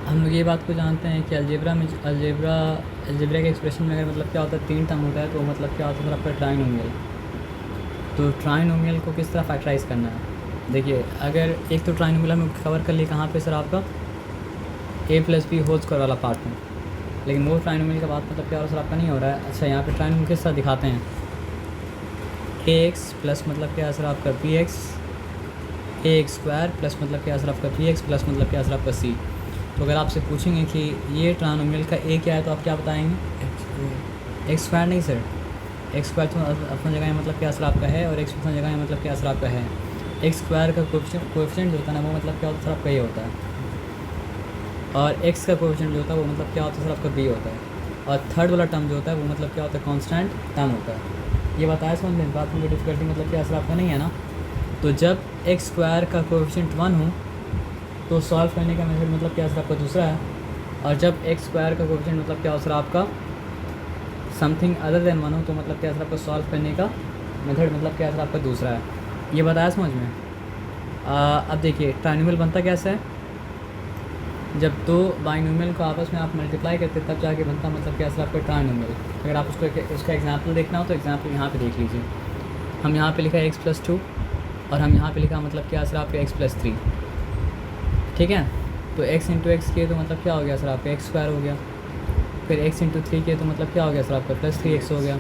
हम लोग ये बात को जानते हैं कि अलजेब्रा के एक्सप्रेशन में अगर मतलब क्या होता है 3 टर्म होता है तो मतलब क्या होता है सर आपका ट्राइनोमियल। तो ट्राइनोमियल को किस तरह फैक्टराइज़ करना है, देखिए अगर एक तो ट्राइनोमियल हम कवर कर लिए कहाँ पे सर आपका a+b² वाला पार्ट में, लेकिन वो ट्राइनोमियल का बात मतलब क्या हो रहा है सर आपका नहीं हो रहा है। अच्छा यहाँ पे ट्राइनोमियल किस तरह दिखाते हैं, ax प्लस मतलब क्या है सर आपका bx, ax² प्लस मतलब क्या है सर आपका bx प्लस मतलब क्या है सर आपका c। तो अगर आपसे पूछेंगे कि ये ट्राइनोमियल का a क्या है तो आप क्या बताएंगे, x² नहीं सर, x² तो अपना जगह है मतलब क्या सर आपका है, और x अपना जगह है मतलब क्या सर आपका है। x² का कोएफिशिएंट जो होता है ना वो मतलब क्या होता है सर आपका ये होता है, और x का कोएफिशिएंट जो होता है वो मतलब क्या होता है सर आपका b होता है, और थर्ड वाला टर्म जो होता है वो मतलब क्या होता है कांस्टेंट टर्म होता है। ये बताया समझ में, बात में डिफिकल्टी मतलब क्या सर आपका नहीं है ना। तो जब x² का कोएफिशिएंट 1 हो तो सॉल्व करने का मेथड मतलब क्या सर आपका दूसरा है, और जब x² का कोएफिशिएंट मतलब क्या हो सर आपका समथिंग अदर देन 1 हो तो मतलब क्या सर आपका सॉल्व करने का मेथड मतलब क्या सर आपका दूसरा है। ये बताया समझ में। अब देखिए ट्राइनोमियल बनता कैसे है, जब दो बाइनोमियल को आपस में आप मल्टीप्लाई करते तब जाके बनता मतलब क्या सर आपका ट्राइनोमियल। अगर आप उसका एग्जांपल देखना हो तो एग्जांपल यहाँ पे देख लीजिए। हम यहाँ पे लिखा है x+2 और हम यहाँ पे लिखा मतलब क्या सर आपका x+3, ठीक है। तो x इंटू एक्स किए तो मतलब क्या हो गया सर आपका x² हो गया, फिर x इंटू 3 किए तो मतलब क्या हो गया सर आपका +3x हो गया,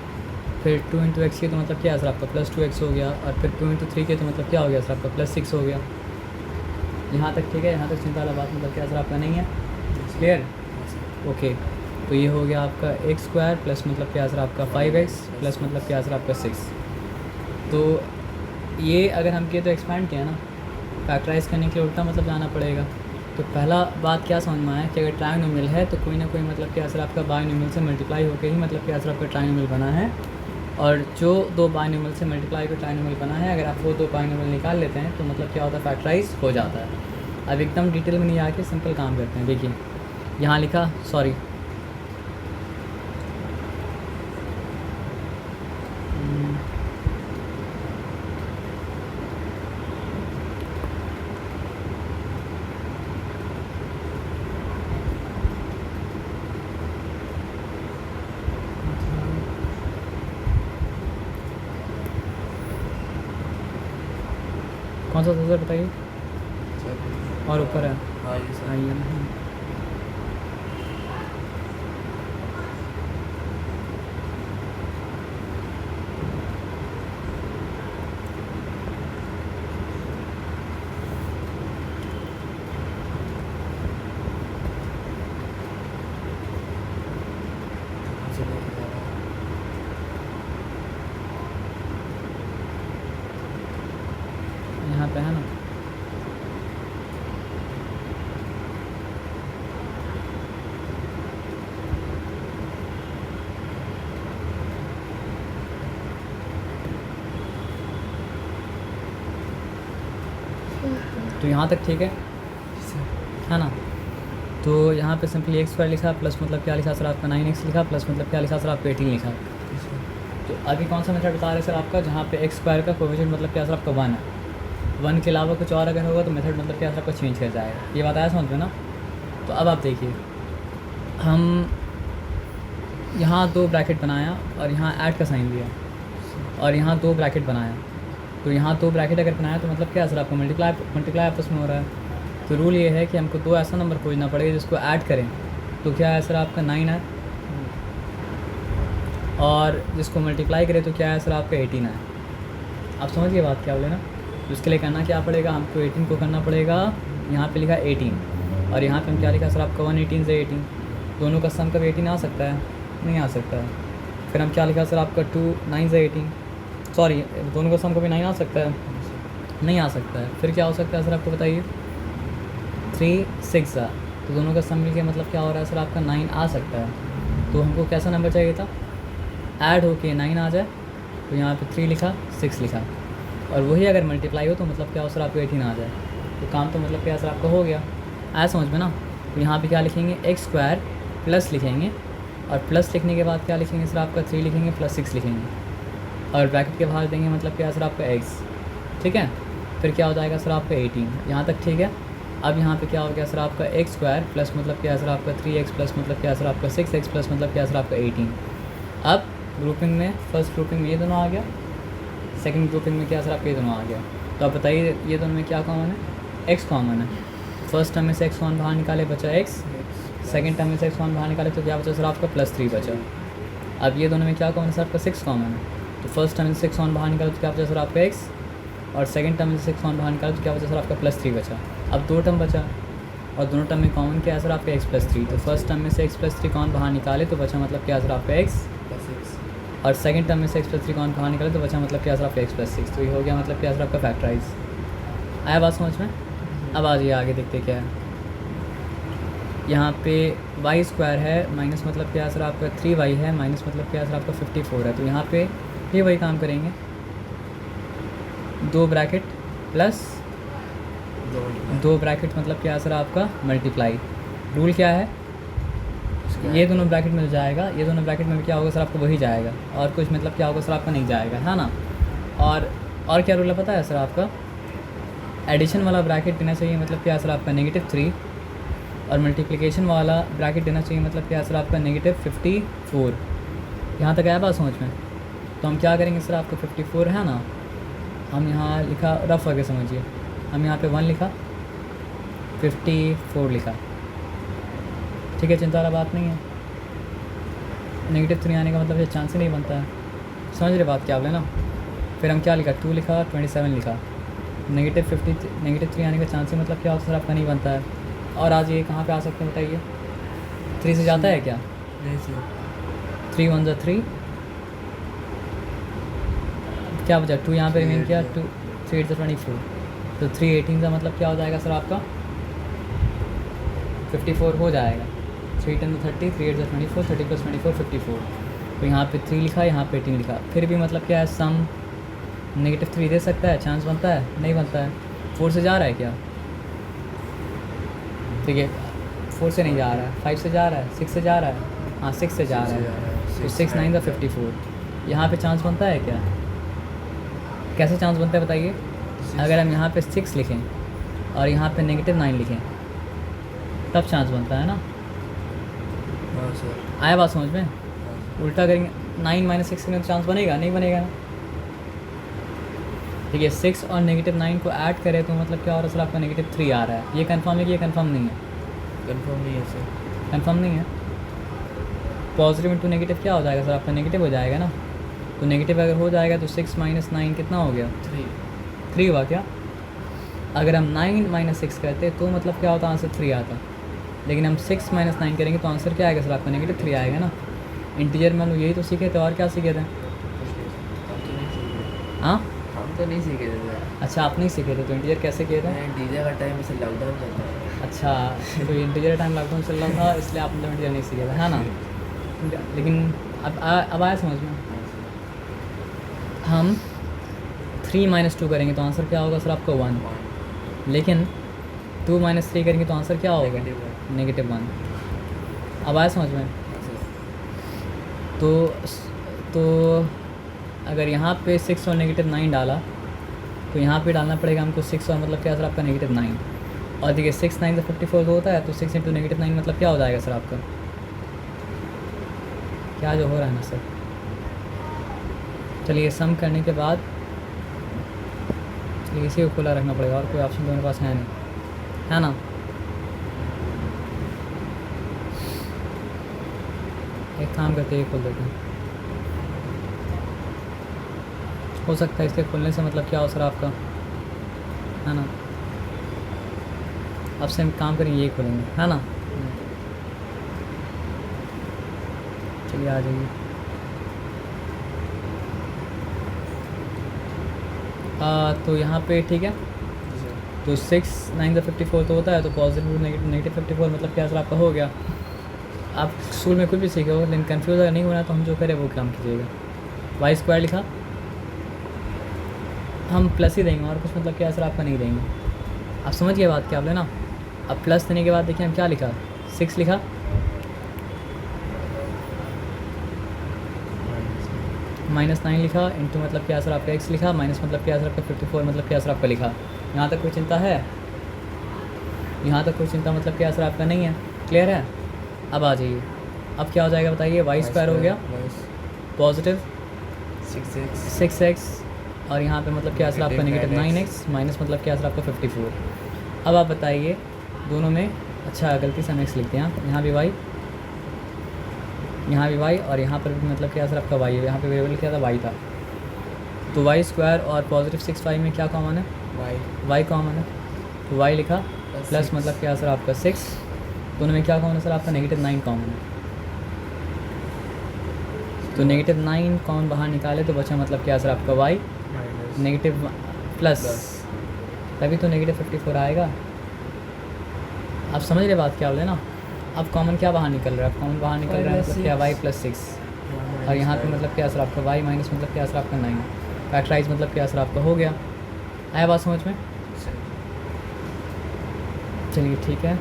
फिर 2 इंटू एक्स किए तो मतलब क्या है सर आपका +2x हो गया, और फिर 2 इंटू 3 किए तो मतलब क्या हो गया सर आपका +6 हो गया। यहाँ तक ठीक है, यहाँ तक चिंता वाला बात मतलब क्या सर आपका नहीं है, क्लियर, ओके। तो ये हो गया आपका x² प्लस मतलब क्या सर आपका 5x प्लस मतलब क्या सर आपका 6। तो ये अगर हम किए तो एक्सपैंड किया ना, फैक्टराइज़ करने के लिए उल्टा मतलब जाना पड़ेगा। तो पहला बात क्या समझ में आया कि अगर ट्राइनोमियल है तो कोई ना कोई मतलब क्या सर आपका बाइनोमियल से मल्टीप्लाई होकर ही मतलब क्या सर आपका ट्राइनोमियल बना है, और जो दो बाइनोमियल से मल्टीप्लाई को ट्राइनोमियल बना है अगर आप वो दो बाइनोमियल निकाल लेते हैं तो मतलब क्या होता है फैक्टराइज हो जाता है। अब एकदम डिटेल में नहीं आके सिंपल काम करते हैं। देखिए यहाँ लिखा, सॉरी कौन सा था सर बताइए, और ऊपर है हाँ ये सर। आइए यहाँ पे है ना। तो यहाँ तक ठीक है ना। तो यहाँ पे सिंपली x² लिखा प्लस मतलब क्या लिखा सर आपका 9x लिखा प्लस मतलब क्या लिखा सर आपका 18 लिखा। तो अभी कौन सा मेथड बता रहे सर आपका, जहाँ पे x² का कोएफिशिएंट मतलब क्या सर आपका 1 है, 1 के अलावा कुछ और अगर होगा तो मेथड मतलब क्या सर आपका चेंज कर जाएगा। ये बताया समझ में ना। तो अब आप देखिए हम यहाँ 2 ब्रैकेट बनाया और यहाँ ऐड का साइन दिया, और यहाँ 2 ब्रैकेट बनाया। तो यहाँ 2 ब्रैकेट अगर बनाया तो मतलब क्या सर आपको मल्टीप्लाई आपस में हो रहा है। तो रूल ये है कि हमको 2 ऐसा नंबर खोजना पड़ेगा जिसको ऐड करें तो क्या है सर आपका 9 है, और जिसको मल्टीप्लाई करें तो क्या है सर आपका 18 है। आप समझ गए बात क्या बोले ना। तो इसके लिए करना क्या पड़ेगा, हमको 18 को करना पड़ेगा, यहाँ पे लिखा 18 और यहाँ पे हम क्या लिखा सर आपका 118 से 18, दोनों का सम कभी 18 आ सकता है, नहीं आ सकता है। फिर हम क्या लिखा सर आपका 2 9 से 18, सॉरी दोनों का सम कभी 9 आ सकता है, नहीं आ सकता है। फिर क्या हो सकता है सर आपको बताइए, 3 6 है, तो दोनों का सम मिल के मतलब क्या हो रहा है सर आपका 9 आ सकता है। तो हमको कैसा नंबर चाहिए था, ऐड होके 9 आ जाए, तो यहाँ पे 3 लिखा 6 लिखा, और वही अगर मल्टीप्लाई हो तो मतलब क्या हो सर आपको 18 आ जाए। तो काम तो मतलब क्या सर आपका हो गया, आया समझ में ना। तो यहाँ पे क्या लिखेंगे x² प्लस लिखेंगे, और प्लस लिखने के बाद क्या लिखेंगे सर आपका 3 लिखेंगे प्लस 6 लिखेंगे, और ब्रैकेट के बाहर देंगे मतलब क्या सर आपका x, ठीक है। फिर क्या हो जाएगा सर आपका 18, यहाँ तक ठीक है। अब यहाँ पे क्या हो गया सर आपका एक्स स्क्वायर प्लस मतलब क्या सर आपका 3x प्लस मतलब क्या सर आपका 6x प्लस मतलब क्या सर आपका 18। अब ग्रुपिंग में फर्स्ट ग्रुपिंग में ये दोनों आ गया, सेकंड ग्रुपिंग में क्या सर आपका ये दोनों आ गया। तो आप बताइए ये दोनों में क्या कॉमन है, x कॉमन है। फर्स्ट टर्म में से x कॉमन बाहर निकाले बचा x, सेकंड टर्म में से x कॉमन बाहर निकाले तो क्या बचा सर आपका +3 बचा। अब ये दोनों में क्या कॉमन है सर आपका 6 कॉमन है। तो फर्स्ट टर्म में से 6 कॉमन बाहर निकाले तो क्या बचा सर आपका x, और सेकंड टर्म में से 6 कॉमन बाहर निकाले तो क्या बचा सर आपका +3 बचा। अब 2 टर्म बचा और दोनों टर्म में कॉमन क्या है सर आपका x +3। तो फर्स्ट टर्म में से x +3 कॉमन बाहर निकाले तो बचा मतलब क्या सर आपका x, और सेकंड टर्म में से x +3 कॉमन बाहर निकाले तो बचा मतलब क्या सर आपका x +6। तो ये हो गया मतलब क्या सर आपका फैक्टराइज। आया बात समझ में। अब आ जाइए आगे देखते क्या है। यहाँ पे वाई स्क्वायर है माइनस मतलब क्या सर आपका 3y है माइनस मतलब क्या सर आपका 54 है। तो यहाँ पे ये वही काम करेंगे, 2 ब्रैकेट प्लस 2 ब्रैकेट मतलब क्या सर आपका मल्टीप्लाई। रूल क्या है, ये दोनों ब्रैकेट में जाएगा, ये दोनों ब्रैकेट में क्या होगा सर आपको वही जाएगा, और कुछ मतलब क्या होगा सर आपका नहीं जाएगा, है ना। और क्या रूल है पता है सर आपका, एडिशन वाला ब्रैकेट देना चाहिए मतलब क्या सर आपका -3, और मल्टीप्लिकेशन वाला ब्रैकेट देना चाहिए मतलब क्या सर आपका -54। यहाँ तक आया बात समझ में। तो हम क्या करेंगे सर आपका 54 है ना, हम यहाँ लिखा रफ करके समझिए, हम यहाँ पे 1 लिखा 54 लिखा, ठीक है, चिंता वाला बात नहीं है। -3 आने का मतलब ये चांस ही नहीं बनता है, समझ रहे बात क्या बोले ना। फिर हम क्या लिखा 2 लिखा 27 लिखा, -3 आने का चांस ही मतलब क्या होता है सर आपका नहीं बनता है। और आज ये कहाँ पे आ सकते हैं बताइए, 3 से जाता है क्या, नहीं सर, 3 1 ज़ा 3, क्या बचा 2 यहाँ पे रिमेन किया, 2 3 8 ज़ा 24, तो 3 18 का मतलब क्या हो जाएगा सर आपका 54 हो जाएगा। 3 10 30, 3 8 ज़ा 24, 30 + 24 54। तो यहाँ पे 3 लिखा, यहाँ पे 18 लिखा, फिर भी मतलब क्या है सम -3 दे सकता है, चांस बनता है नहीं बनता है। 4 से जा रहा है क्या, ठीक है 4 से नहीं जा रहा है, 5 से जा रहा है, 6 से जा रहा है, हाँ 6 से जा रहा है, तो 6 9 ज़ा 54। यहाँ पे चांस बनता है क्या, कैसे चांस बनता है बताइए। अगर हम यहाँ पे 6 लिखें और यहाँ पे -9 लिखें तब चांस बनता है ना। हाँ सर, आया बात समझ में। उल्टा करेंगे 9 - 6 करेंगे तो चांस बनेगा नहीं बनेगा ना, ठीक है। 6 और -9 को ऐड करें तो मतलब क्या हो रहा है सर आपका -3 आ रहा है। ये कंफर्म है कि ये कंफर्म नहीं है, कंफर्म नहीं है सर, कंफर्म नहीं है। पॉजिटिव इंटू नेगेटिव क्या हो जाएगा सर आपका नेगेटिव हो जाएगा ना। तो नेगेटिव अगर हो जाएगा तो 6 - 9 कितना हो गया 3 हुआ क्या। अगर हम 9 - 6 करते तो मतलब क्या होता आंसर 3 आता, लेकिन हम 6 - 9 करेंगे तो आंसर क्या आएगा सर आपका -3 आएगा ना। इंटीजर में हम लोग यही तो सीखे थे, और क्या सीखे थे। हाँ हम तो नहीं सीखे थे सर। अच्छा आप नहीं सीखे थे, तो इंटीजर कैसे किए थे। डीजे का टाइम से लॉकडाउन चल रहा है। अच्छा तो इंटीजर टाइम लॉकडाउन चल रहा था इसलिए आप मतलब इंटीजर नहीं सीखे थे, है ना। लेकिन अब आया समझ में। हम 3 - 2 करेंगे तो आंसर क्या होगा सर आपका 1, लेकिन 2 - 3 करेंगे तो आंसर क्या होगा -1। अब आया समझ में। तो अगर यहाँ पे 6 और -9 डाला तो यहाँ पे डालना पड़ेगा हमको 6 और मतलब क्या सर आपका -9। और देखिए 6 9 ज़ा 54 होता है, तो 6 × -9 मतलब क्या हो जाएगा सर आपका, क्या जो हो रहा है ना सर। चलिए सम करने के बाद चलिए इसी को खुला रखना पड़ेगा, और कोई ऑप्शन तो मेरे पास है नहीं, है ना। एक काम करते हैं, ये खोल देते हैं, हो सकता है इसके खुलने से मतलब क्या हो सर आपका, है ना। अब से हम काम करेंगे ये खोलेंगे, है ना। चलिए आ जाइए। तो यहाँ पे ठीक है, तो 6 9 ज़ा 54 तो होता है, तो पॉजिटिव नेगेटिव 54 मतलब क्या सर आपका हो गया। आप स्कूल में कुछ भी सीखे हो, लेकिन कन्फ्यूज़ अगर नहीं होना तो हम जो करें वो काम कीजिएगा। वाई स्क्वायर लिखा, हम प्लस ही देंगे और कुछ मतलब क्या सर आपका नहीं देंगे। आप समझ गए बात क्या बोले ना। अब प्लस देने के बाद देखिए हम क्या लिखा 6 लिखा, -9 लिखा, इंटू मतलब क्या सर आपका x लिखा, माइनस मतलब क्या सर आपका 54 मतलब क्या सर आपका लिखा। यहाँ तक कोई चिंता है, यहाँ तक कोई चिंता मतलब क्या सर आपका नहीं है, क्लियर है। अब आ जाइए, अब क्या हो जाएगा बताइए, वाई स्क्वायर हो गया पॉजिटिव 6x और यहाँ पे मतलब क्या सर आपका नेगेटिव 9x माइनस मतलब क्या सर आपका 54। अब आप बताइए दोनों में, अच्छा गलती से हम x लिखते हैं, यहाँ भी y, यहाँ भी y और यहाँ पर भी मतलब क्या सर आपका y है, यहाँ पे वेरिएबल क्या था y था। तो वाई स्क्वायर और पॉजिटिव 6y में क्या कॉमन है, y कॉमन है, तो y लिखा प्लस मतलब क्या सर आपका 6, दोनों में क्या कॉमन है सर आपका नेगेटिव 9 कॉमन है। तो नेगेटिव 9 कॉमन बाहर निकाले तो बचा मतलब क्या सर आपका y नेगेटिव प्लस, तभी तो नेगेटिव 54 आएगा। आप समझ रहे बात क्या बोले ना। अब कॉमन क्या बाहर निकल रहा है, अब कॉमन बाहर निकल रहा है मतलब क्या y प्लस 6 और यहाँ पे मतलब क्या सर आपका y माइनस मतलब क्या सर आपका 9, फैक्टराइज मतलब क्या सर आपका हो गया। आया बात समझ में, चलिए ठीक है।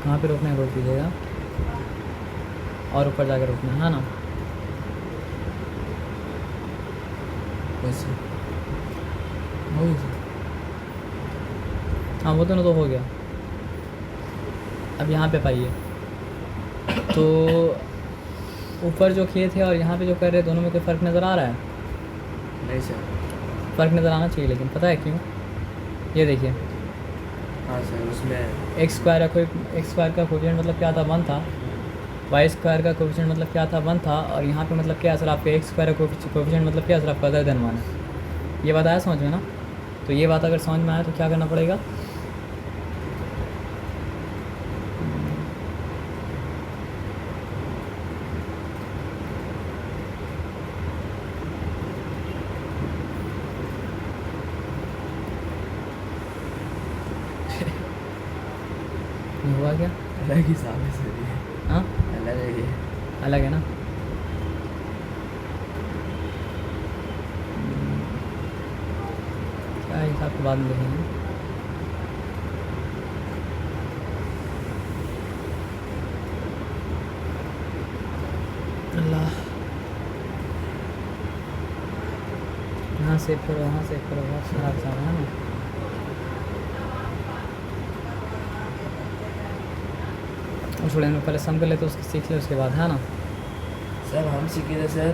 कहाँ पे रोकना है रोक दीजिएगा और ऊपर जाकर रोकना है ना। हाँ वो दोनों तो हो गया। अब यहाँ पे पाइए, तो ऊपर जो किए थे और यहाँ पे जो कर रहे हैं दोनों में कोई फ़र्क नज़र आ रहा है? नहीं सर। फ़र्क नज़र आना चाहिए, लेकिन पता है क्यों, ये देखिए हाँ सर, उसमें एक्स स्क्वायर का कोएफिशिएंट मतलब क्या था 1 था, वाई स्क्वायर का कोएफिशिएंट मतलब क्या था 1 था और यहाँ पे मतलब क्या सर आपका एक्स स्क्वायर का कोएफिशिएंट मतलब क्या सर आपका अदर देन 1 है। ये बात आया समझ में ना। तो ये बात अगर समझ में आया तो क्या करना पड़ेगा, हुआ क्या, अलग ही साफ है सर ये। हाँ अलग है ये। अलग है ना। क्या हिसाब के बाद में देखेंगे। अल्लाह, यहाँ से करो वहाँ से करो, बहुत खराब सा है ना। और छोड़े पहले सम कर ले तो उसकी सीख ले उसके बाद, है ना। सर हम सीखे थे सर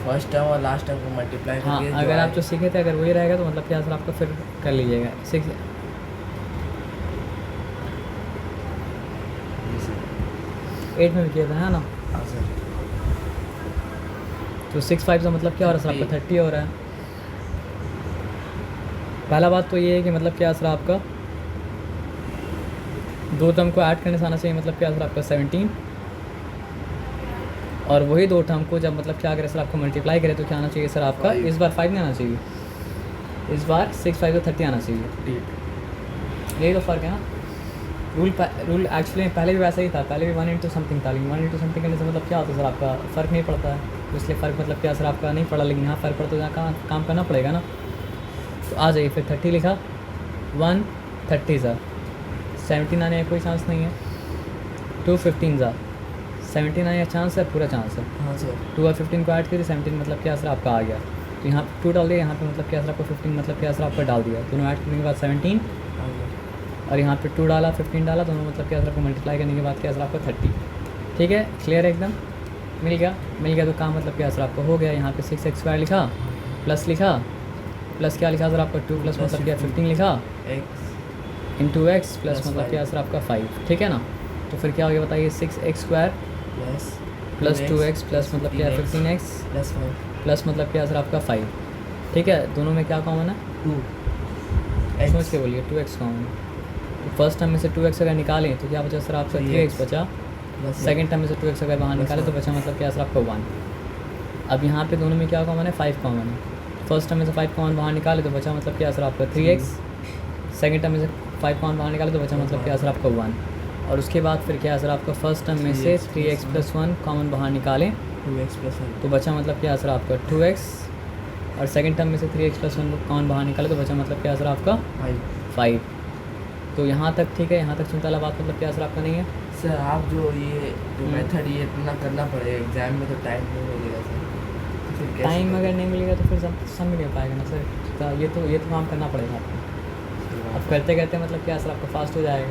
फर्स्ट टर्म और लास्ट टर्म को मल्टीप्लाई हाँ करके। अगर आप जो सीखे थे अगर वही रहेगा तो मतलब क्या सर आपका फिर कर लीजिएगा 8 में भी किया था, है ना। हाँ सर। तो 6 5 का मतलब क्या हो रहा है सर आपका 30 हो रहा है। पहला बात तो ये है कि मतलब क्या सर आपका दो टर्म को ऐड करने से आना चाहिए, मतलब क्या सर आपका 17 और वही दो टर्म को जब मतलब क्या करें सर आपको मल्टीप्लाई करें तो क्या आना चाहिए सर आपका, इस बार 5 नहीं आना चाहिए, इस बार 6 5 30 आना चाहिए। यही तो फ़र्क है ना। रूल एक्चुअली पहले भी वैसा ही था, पहले भी 1 इंटू समथिंग था, लेकिन 1 इंटू समथिंग करने से मतलब क्या होता है सर आपका फ़र्क नहीं पड़ता है, तो इसलिए फ़र्क मतलब क्या सर आपका नहीं पड़ा, लेकिन यहाँ फ़र्क पड़ता है, यहाँ काम करना पड़ेगा ना। तो आ जाइए फिर 30 लिखा 1 30 ज़ा 17 आने का कोई चांस नहीं है, 2 15 ज़ा 17 आने का चांस है, पूरा चांस है। हाँ सर। 2 और 15 को ऐड करिए 17 मतलब क्या सर आपका आ गया, तो यहाँ 2 डाल दिया, यहाँ पे मतलब क्या सर आपको 15 मतलब क्या सर आपका डाल दिया, दोनों ऐड करने के बाद 17 हाँ सर। और यहाँ पे 2 डाला 15 डाला, दोनों मतलब क्या सर आपको मल्टीप्लाई करने के बाद क्या सर आपका 30। ठीक है, क्लियर है एकदम, मिल गया तो काम मतलब क्या सर आपको हो गया। यहाँ पे 6x² लिखा प्लस लिखा प्लस क्या लिखा सर आपका 2 प्लस मतलब क्या 15 लिखा इंटू एक्स प्लस मतलब क्या सर आपका 5। ठीक है ना, तो फिर क्या हो गया बताइए 6x² प्लस 2x प्लस मतलब क्या 15x प्लस मतलब क्या सर आपका 5। ठीक है, दोनों में क्या कॉमन है 2 समझ के बोलिए 2x कॉमन है। तो फर्स्ट टर्म में से 2x अगर निकालें तो क्या बचा सर आपका 3x बचा, सेकंड टर्म में से 2x अगर बाहर निकाले तो बचा मतलब क्या सर आपका 1। अब यहाँ पे दोनों में क्या कॉमन है 5 कॉमन है, फर्स्ट टर्म में से 5 कॉमन बाहर निकाले तो बचा मतलब क्या सर आपका 3x, सेकंड टर्म में से 5 कॉमन बाहर निकाले तो बचा मतलब क्या सर आपका 1। और उसके बाद फिर क्या सर आपका फर्स्ट टर्म में से 3x प्लस 1 कॉमन बाहर निकालें 2x प्लस 1 तो बचा मतलब क्या सर आपका 2x और सेकंड टर्म में से 3x प्लस 1 कॉमन बाहर निकाले तो बचा मतलब क्या सर आपका 5। तो यहाँ तक ठीक है, यहाँ तक चिंता वाला बात मतलब क्या सर आपका नहीं है। सर आप जो मेथड ये इतना करना पड़ेगा एग्जाम में तो टाइम नहीं मिलेगा सर, तो फिर कैसे टाइम करें? अगर नहीं मिलेगा तो फिर सब नहीं मिल पाएगा ना सर, तो ये तो काम करना पड़ेगा आपको। अब करते करते मतलब क्या सर आपका फास्ट हो जाएगा।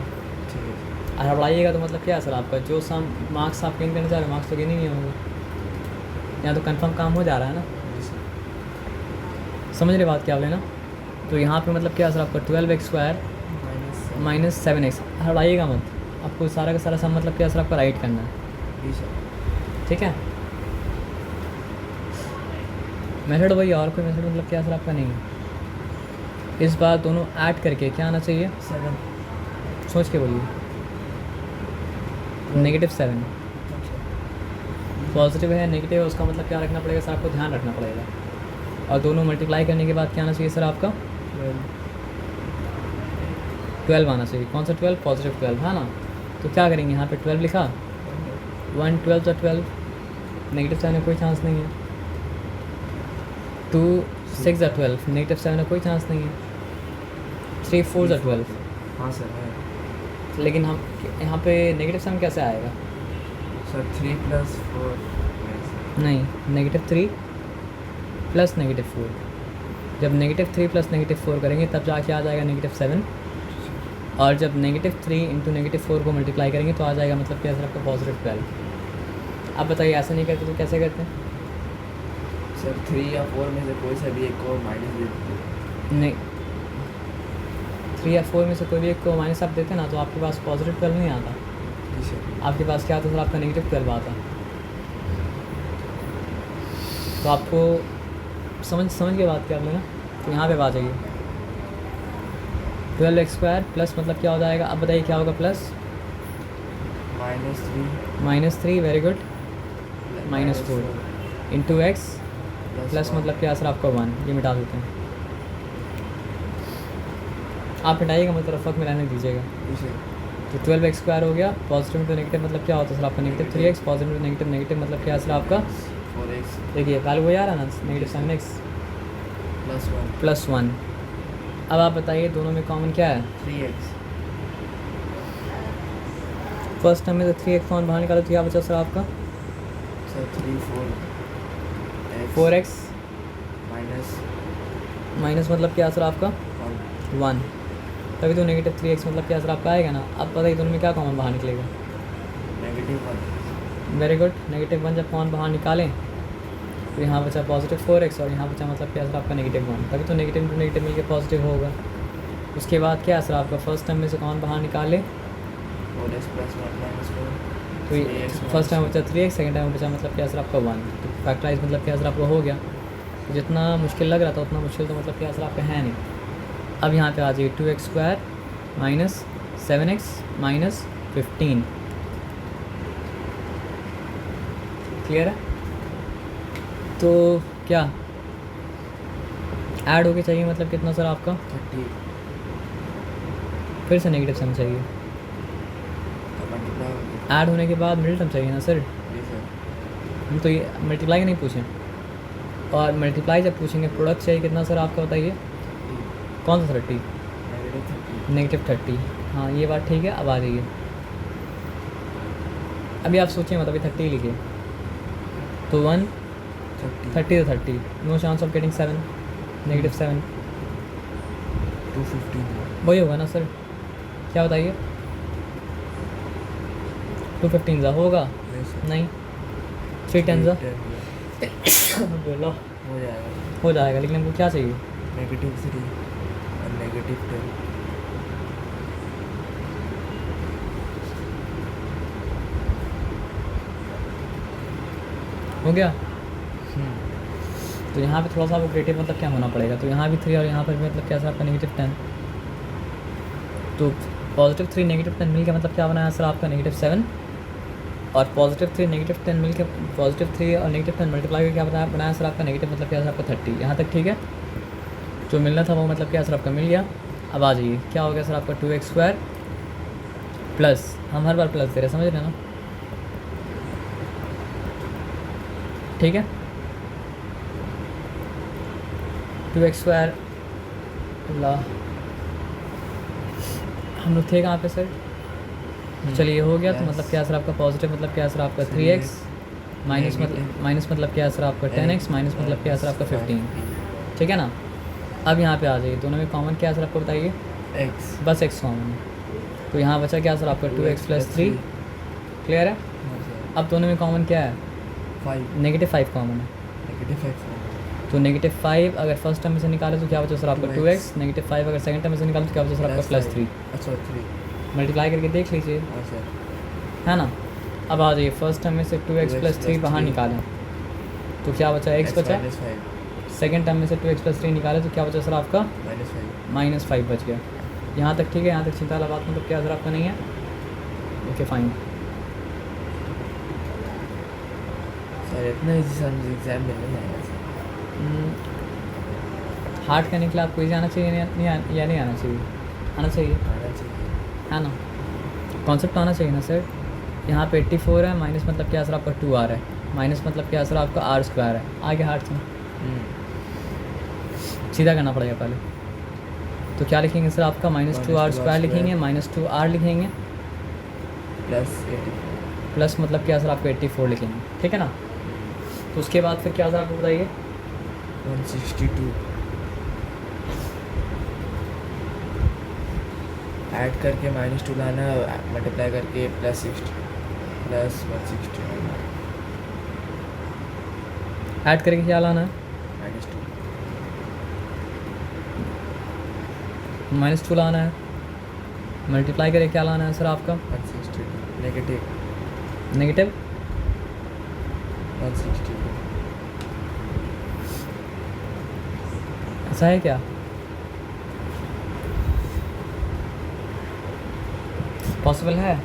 ठीक है। और बढ़ाइएगा तो मतलब क्या सर आपका जो सम मार्क्स आप गेन करना चाह रहे हो मार्क्स तो गेन ही नहीं होंगे। यहाँ तो कंफर्म काम हो जा रहा है ना, जी सर। समझ रहे बात क्या बोले ना। तो यहाँ पे मतलब क्या सर आपका 12x² माइनस - 7x हटाइएगा मत, आपको सारा का सारा सम मतलब क्या सर आपका राइट करना है, जी सर। ठीक है। मेथड वही, और कोई मेथड मतलब क्या सर आपका नहीं है। इस बार दोनों ऐड करके क्या आना चाहिए, 7 सोच के बोलिए। -7 पॉजिटिव है नेगेटिव है उसका मतलब क्या रखना पड़ेगा सर आपको, ध्यान रखना पड़ेगा। और दोनों मल्टीप्लाई करने के बाद क्या आना चाहिए सर आपका, 12 आना चाहिए। कौन सा 12, पॉजिटिव 12 है ना। तो क्या करेंगे यहाँ पे 12 लिखा, 1 12 + 12, नेगेटिव 7 में कोई चांस नहीं है। 2 6 + 12, नेगेटिव 7 में कोई चांस नहीं है। 3 4 + 12, हाँ सर है। लेकिन हम यहाँ पे नेगेटिव 7 कैसे आएगा, सर 3 + 4 नहीं -3 + -4, जब -3 + -4 करेंगे तब जाके आ जाएगा -7। और जब -3 × -4 को मल्टीप्लाई करेंगे तो आ जाएगा मतलब क्या सर आपका पॉजिटिव 12। आप बताइए ऐसा नहीं करते तो कैसे करते हैं। सर 3 या 4 में से कोई सा भी एक को माइनस दे दीजिए। नहीं 3 या 4 में से कोई भी एक को माइनस आप देते ना तो आपके पास पॉजिटिव 12 नहीं आता, जी सर। आपके पास क्या आता सर आपका -12 आता। तो आपको समझ के बात कर लेना। तो यहाँ पे आ जाइए 12x² प्लस मतलब क्या हो जाएगा, अब बताइए क्या होगा, plus -3 very good -4 into x plus मतलब क्या सर आपका 1, ये मिटा देते हैं। आप हटाइएगा मतलब रफक में रहने दीजिएगा। जी सर। तो 12x² हो गया, पॉजिटिव इंटू नेगेटिव मतलब क्या होता है सर आपका -3x, positive into negative negative मतलब क्या सर आपका, 4x देखिए वैल्यू वही आ रहा है ना, -7x + 1 +1। अब आप बताइए दोनों में कॉमन क्या है, 3x। फर्स्ट टर्म में तो 3x कॉमन बाहर निकालो तो क्या बचा सर आपका, सर 3 4x माइनस माइनस मतलब क्या सर आपका 1, तभी तो -3x मतलब क्या सर आपका आएगा ना। अब बताइए दोनों में क्या कॉमन बाहर निकलेगा, -1। वेरी गुड -1 जब कॉमन बाहर निकालें तो यहाँ बचा पॉजिटिव 4x और यहाँ बचा मतलब क्या सर आपका -1, तभी तो नेगेटिव टू नेगेटिव मिलकर पॉजिटिव होगा। उसके बाद क्या सर आपका फर्स्ट टर्म में से कॉमन बाहर निकाले 4x + 1 - 4 तो फर्स्ट टाइम बचा 3x, सेकंड टाइम बचा मतलब क्या सर आपका 1। तो फैक्टराइज मतलब क्या सर आपका हो गया। तो जितना मुश्किल लग रहा था उतना मुश्किल तो मतलब क्या सर आपका है नहीं। अब यहाँ पे आ जाइए 2x² - 7x - 15, क्लियर है। तो क्या ऐड होके चाहिए मतलब कितना सर आपका, 30 फिर से -7 चाहिए, का मल्टीप्लाई हो गया। ऐड होने के बाद मिडिल टर्म चाहिए ना सर। जी सर। हम तो ये मल्टीप्लाई नहीं पूछें, और मल्टीप्लाई जब पूछेंगे प्रोडक्ट चाहिए कितना सर आपका बताइए, कौन सा 30, -30। हाँ ये बात ठीक है। अब आ जाइए, अभी आप सोचिए मतलब 30 लिखिए तो 1 30 तो 30, नो चांस ऑफ गेटिंग 7, -7 215 वही होगा ना सर, क्या बताइए 215 ज़ा होगा, नहीं सर। नहीं 3 10 ज़ा 10 बोलो हो जाएगा। हो जाएगा, लेकिन हमको क्या चाहिए, -3 और -10 हो गया। तो यहाँ पे थोड़ा सा वो क्रिएटिव मतलब क्या होना पड़ेगा, तो यहाँ भी 3 और यहाँ पर भी मतलब क्या सर आपका -10। तो +3 -10 मिल के मतलब क्या बनाया सर आपका -7, और +3 -10 मिल के +3 और -10 मल्टीप्लाई करके क्या बनाया सर आपका नेगेटिव मतलब क्या सर आपका 30। यहाँ तक ठीक है, जो मिलना था वो मतलब क्या सर आपका मिल गया। अब आ जाइए क्या हो गया सर आपका 2x² प्लस, हम हर बार प्लस दे रहे समझ रहे हैं ना, ठीक है 2x² ला हम लोग थे कहाँ पे सर, चलिए हो गया। तो मतलब क्या सर आपका पॉजिटिव मतलब क्या सर आपका 3x माइनस मतलब क्या सर आपका 10x माइनस मतलब क्या सर आपका 15, ठीक है ना। अब यहाँ पे आ जाइए दोनों में कॉमन क्या सर आपको बताइए, एक्स। बस एक्स कॉमन है, तो यहाँ बचा क्या सर आपका 2x प्लस 3। क्लियर है? अब दोनों में कॉमन क्या है? 5 -5 कॉमन है, -5 तो -5 अगर फर्स्ट टर्म में से निकाले तो क्या बचा सर आपका 2x, -5 अगर सेकंड टर्म में से निकाले तो क्या बचा सर आपका +3। अच्छा 3। मल्टीप्लाई करके देख लीजिए, हाँ सर। है ना। अब आ जाइए फर्स्ट टर्म में से 2x प्लस 3 बाहर निकालें तो क्या बचा, x बचा। सेकंड टर्म में से 2x प्लस 3 निकाले तो क्या बचा सर आपका -5 बच गया। यहाँ तक ठीक है, यहाँ तक चिंता वाला बात मतलब क्या सर आपका नहीं है। Okay fine. सर इतना इजी सा एग्जाम में नहीं आएगा सर। हार्ड करने के लिए आपको इजी आना चाहिए या नहीं आना चाहिए? आना चाहिए, आना चाहिए। है ना। कॉन्सेप्ट आना चाहिए ना सर। यहाँ पे 84 है, माइनस मतलब क्या सर आपका 2 आ रहा है, माइनस मतलब क्या सर आपका r² है। आगे हार्ड से सीधा करना पड़ेगा पहले, तो क्या लिखेंगे सर आपका -2r² लिखेंगे, -2r लिखेंगे, प्लस मतलब क्या सर आपको 84 लिखेंगे, ठीक है ना। तो उसके बाद फिर क्या सर आपको बताइए 162 ऐड करके -2 लाना, मल्टीप्लाई करके +160 ऐड करके क्या लाना है, -2 लाना है, मल्टीप्लाई करके क्या लाना है सर आपका नेगेटिव नेगेटिव 162। ऐसा है क्या? पॉसिबल है?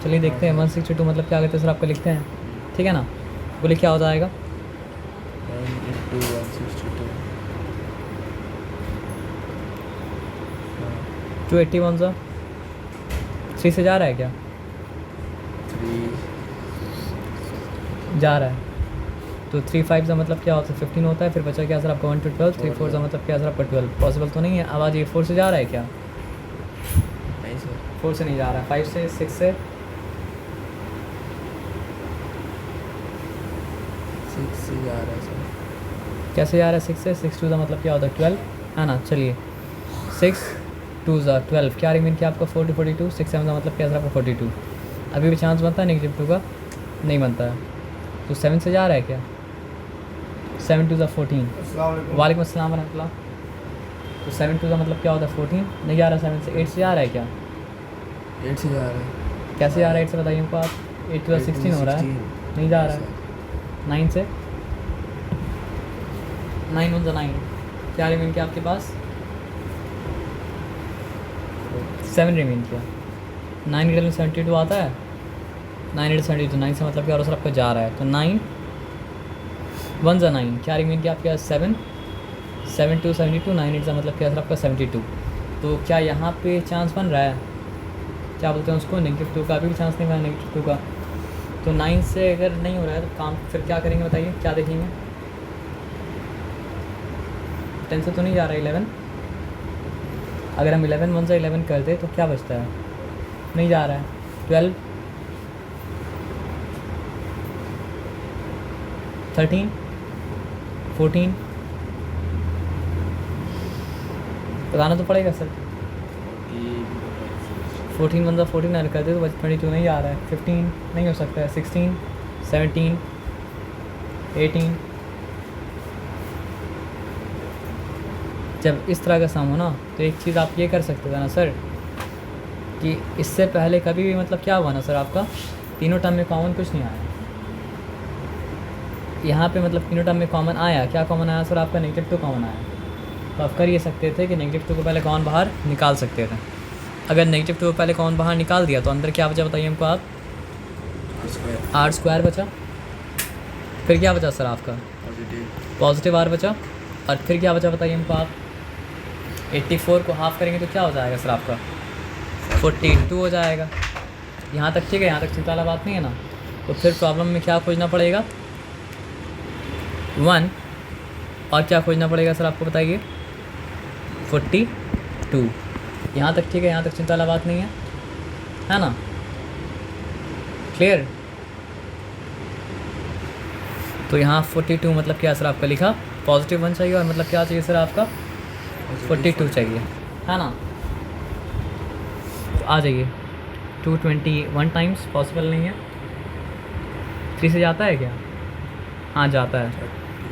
चलिए देखते हैं। 162 मतलब क्या कहते हैं सर आपका, लिखते हैं, ठीक है ना। बोलिए क्या हो जाएगा 9 × 162 281 सा 3 से जा रहा है क्या? 3 जा रहा है, तो 3 5 का मतलब क्या होता है 15 होता है, फिर बचा क्या सर आपका 1 to 12, 3 4 का मतलब क्या सर आपका 12। पॉसिबल तो नहीं है। आवाज़ ये 4 से जा रहा है क्या? नहीं सर 4 से नहीं जा रहा है, 5 से 6 से 6 से जा रहा है सर। कैसे जा रहा है 6 से? 6 2 का मतलब क्या होता है 12, है ना। चलिए 6 2 12, क्या रिमेन किया आपका 40 42, 6 7 का मतलब क्या सर आपका 42। अभी भी चांस बनता है -2 का? नहीं बनता है, तो 7 से जा रहा है क्या? 7 2 14। वालेकुम अस्सलाम वरहमतुल्लाह। तो 7 2 का मतलब क्या होता है 14, नहीं जा रहा 7 से। 8 से जा रहा है क्या? 8 से जा रहा है। कैसे जा रहा है 8 से बताइए हमको आप। 8 2 16 हो रहा है, नहीं जा रहा है। 9 से 9 1 9, क्या रिमेन किया आपके पास? 7 रिमेन किया। 9 के 72 आता है, 9 8 72, 9 से मतलब क्या हो रहा है सर आपका जा रहा है, तो 9 1 9, क्या रिमेन किया आपके पास 7 7 2 72, 9 8 का मतलब क्या सर आपका 72। तो क्या यहाँ पे चांस बन रहा है, क्या बोलते हैं उसको, -2 का? अभी भी चांस नहीं बना -2 का। तो 9 से अगर नहीं हो रहा है तो काम फिर क्या करेंगे बताइए, क्या देखेंगे? 10 से तो नहीं जा रहा है 11, अगर हम 11 1 से 11 कर दे तो क्या बचता है? नहीं जा रहा है 12 13 14, बताना तो पड़ेगा सर। 14 1 14 ऐड कर दे तो 22 नहीं जा रहा है, 15 नहीं हो सकता है, 16 17 18। जब इस तरह का सम हो ना तो एक चीज़ आप ये कर सकते थे ना सर, कि इससे पहले कभी भी मतलब क्या हुआ ना सर आपका, तीनों टर्म में कॉमन कुछ नहीं आया। यहाँ पे मतलब तीनों टर्म में कॉमन आया, क्या कॉमन आया सर आपका? -2 कॉमन आया। तो आप कर ये सकते थे कि -2 को पहले कॉमन बाहर निकाल सकते थे। अगर -2 को पहले कॉमन बाहर निकाल दिया तो अंदर क्या बचा बताइए हमको आप? r² बचा, फिर क्या बचा सर आपका? पॉजिटिव r बचा, और फिर क्या बचा बताइए हमको आप? 84 को हाफ करेंगे तो क्या हो जाएगा सर आपका? 42 हो जाएगा। यहाँ तक ठीक है, यहाँ तक चिंता वाला बात नहीं है ना। तो फिर प्रॉब्लम में क्या खोजना पड़ेगा? 1, और क्या खोजना पड़ेगा सर आपको बताइए? 42। यहाँ तक ठीक है, यहाँ तक चिंता वाला बात नहीं है ना। क्लियर? तो यहाँ 42 मतलब क्या सर आपका लिखा, +1 चाहिए, और मतलब क्या चाहिए सर आपका 42 चाहिए, है ना। तो आ जाइए 221 टाइम्स पॉसिबल नहीं है। 3 से जाता है क्या? हाँ जाता है।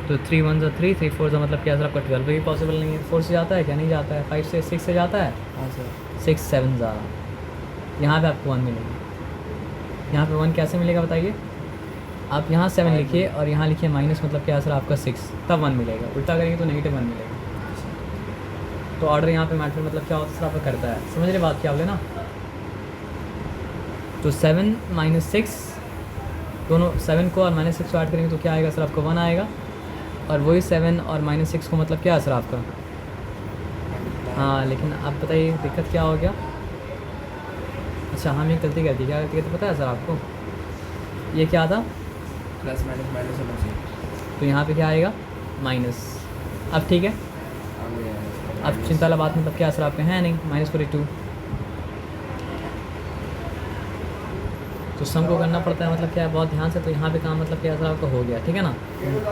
तो 3 1 3, 3 4 मतलब क्या सर आपका 12 भी पॉसिबल नहीं है। 4 से जाता है क्या? नहीं जाता है। 5 से 6 से जाता है? हाँ सर। 6 7 ज़्यादा। यहाँ पे आपको 1 मिलेगी। यहाँ पे 1 कैसे मिलेगा बताइए? आप यहाँ 7 लिखिए और यहाँ लिखिए माइनस मतलब क्या सर आपका 6, तब 1 मिलेगा। उल्टा करेंगे तो नेगेटिव 1 मिलेगा। तो ऑर्डर यहाँ पे मैटर मतलब क्या होता है सर आपका करता है। समझ रहे बात क्या बोले ना? तो 7 - 6 दोनों 7 को और -6 को ऐड करेंगे तो क्या आएगा सर आपका 1 आएगा। और वही 7 और -6 को मतलब क्या है सर आपका? हाँ लेकिन आप बताइए दिक्कत क्या हो गया? अच्छा हम एक गलती कर दी। क्या गलती करते पता है सर आपको? ये क्या था? प्लस माइनस माइनस होना चाहिए। तो यहाँ पे क्या आएगा? माइनस। अब ठीक है। अब चिंता वाला बात मतलब क्या सर आपके है नहीं -42। तो सम को करना पड़ता है मतलब क्या है बहुत ध्यान से। तो यहाँ पे काम मतलब क्या सर आपका हो गया, ठीक है ना?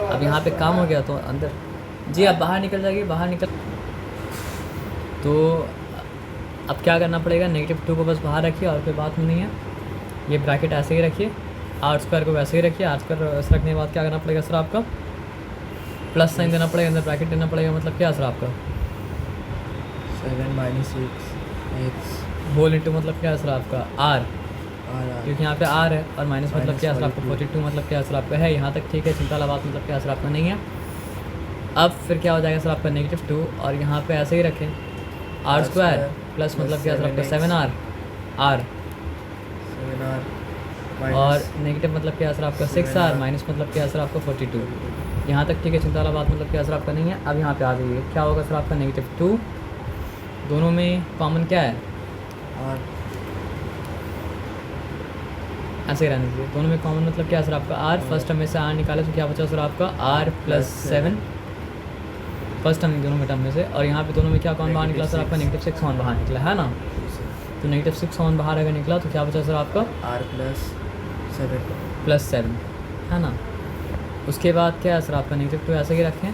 अब यहाँ पे काम हो गया तो अंदर जी आप बाहर निकल जाइए, बाहर निकल। तो अब क्या करना पड़ेगा? -2 को बस बाहर रखिए और कोई बात नहीं है। ये ब्रैकेट ऐसे ही रखिए, r² को वैसे ही रखिए। r² ऐसे रखने के बाद क्या करना पड़ेगा सर आपका? प्लस साइन देना पड़ेगा, अंदर ब्रैकेट देना पड़ेगा। मतलब क्या सर आपका 7 - 6 x होल इंटू मतलब क्या सर आपका r, r क्योंकि यहाँ पे r है। और माइनस मतलब क्या सर आपका 42 मतलब क्या सर आपका है। यहाँ तक ठीक है, चिंता वाला बात मतलब क्या सर आपका नहीं है। अब फिर क्या हो जाएगा सर आपका -2 और यहाँ पे ऐसे ही रखें r² प्लस मतलब क्या सर आपका 7r r 7r और नेगेटिव मतलब क्या सर आपका 6r माइनस मतलब क्या सर आपका 42। यहाँ तक ठीक है, चिंता वाला बात मतलब क्या सर आपका नहीं है। अब यहाँ पे आ जाइए, क्या होगा सर आपका -2। दोनों में कॉमन क्या है? r ऐसे ही रहने दीजिए। दोनों में कॉमन मतलब क्या सर आपका r। फर्स्ट टर्म में से r निकाले तो क्या बचा सर आपका r + 7 फर्स्ट टर्म दोनों में टर्म में से। और यहाँ पे दोनों में क्या कॉमन बाहर निकला सर आपका? -6 कॉमन बाहर निकला है ना? तो -6 कॉमन बाहर अगर निकला तो क्या बचा सर आपका? r + 7 है ना? उसके बाद क्या है सर आपका -2 ऐसे ही रखें।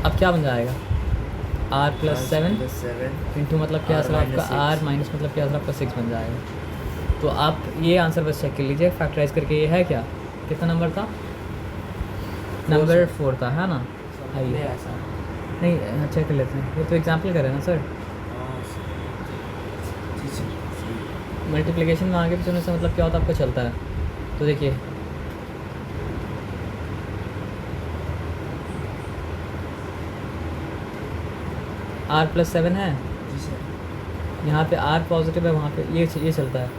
अब क्या बन जाएगा? r + 7 इंटू मतलब क्या सर आपका r माइनस मतलब क्या सर आपका 6 बन जाएगा। तो आप ये आंसर बस चेक कर लीजिए फैक्टराइज करके। ये है क्या? कितना नंबर था? नंबर 4 था, है ना? आइए ऐसा नहीं चेक कर लेते हैं। ये तो एग्जाम्पल करें ना सर। मल्टीप्लिकेशन में आगे पीछे से मतलब क्या होता है आपको चलता है। तो देखिए r + 7 है, जी सर। यहाँ पे r पॉजिटिव है, वहाँ पे ये चलता है।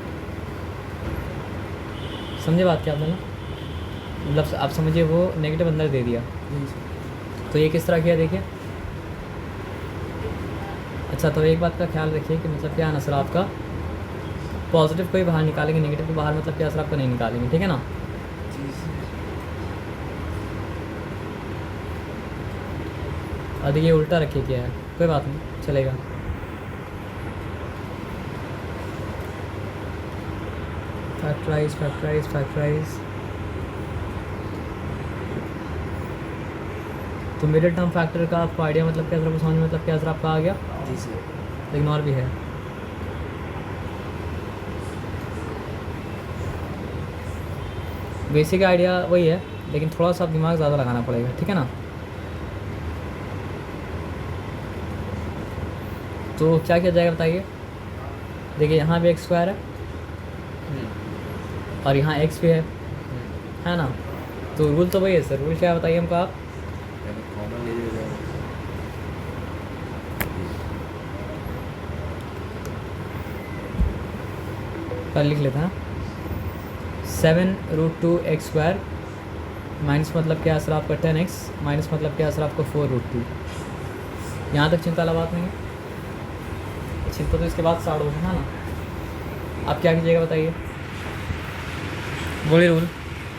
समझे बात क्या आपने ना? मतलब आप समझिए वो नेगेटिव अंदर दे दिया। जी सर। तो ये किस तरह किया देखिए। अच्छा तो एक बात का ख्याल रखिए कि मतलब क्या है ना सर आपका पॉजिटिव को ही बाहर निकालेंगे, नेगेटिव को बाहर मतलब क्या सर आपका नहीं निकालेंगे, ठीक है ना? जी सर। और देखिए उल्टा रखिए क्या है, कोई बात नहीं चलेगा। Factorise factorise factorise. तो मिडिल टर्म फैक्टर का आपको आइडिया मतलब क्या सर समझ में मतलब क्या सर आपका आ गया? जी सर। लेकिन और भी है। बेसिक आइडिया वही है, लेकिन थोड़ा सा दिमाग ज़्यादा लगाना पड़ेगा, ठीक है ना? तो क्या किया जाएगा बताइए। देखिए यहाँ भी x² है और यहाँ x भी है ना? तो रूल तो वही है सर। रूल क्या है बताइए हमको आप? कॉमन ले लीजिएगा। कर लिख लेते हैं 7√2x² माइनस मतलब क्या सर आपका 10x माइनस मतलब क्या सर आपका 4√2। यहाँ तक चिंता वाला बात नहीं है। चिंता तो इसके बाद स्टार्ट होगा, है ना? आप क्या कीजिएगा बताइए, बोलिए रूल।